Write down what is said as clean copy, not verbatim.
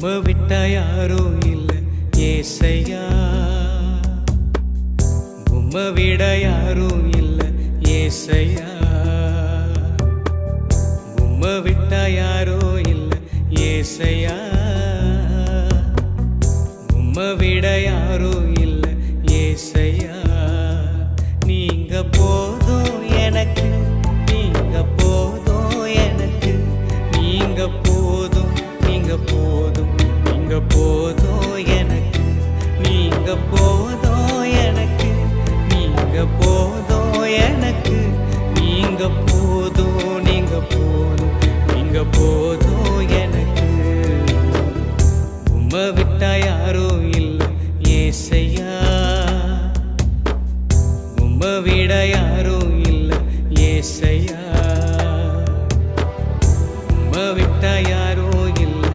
உம்மை விட்டா யாரும் இல்லை ஏசையா, உம்மை விட யாரும் இல்லை ஏசையா, உம்மை விட்டா யாரும் இல்லை ஏசையா, உம்மை விட யாரும் இல்லை ஏசையா. நீங்க போதும் எனக்கு, நீங்க போதும் எனக்கு, நீங்க போதும், நீங்க போதும், நீங்க போதும் எனக்கு, நீங்க போதும் எனக்கு, நீங்க போதும் எனக்கு, நீங்க போதும், நீங்க போதும், நீங்க போதும் எனக்கு. உம்மை விட்டா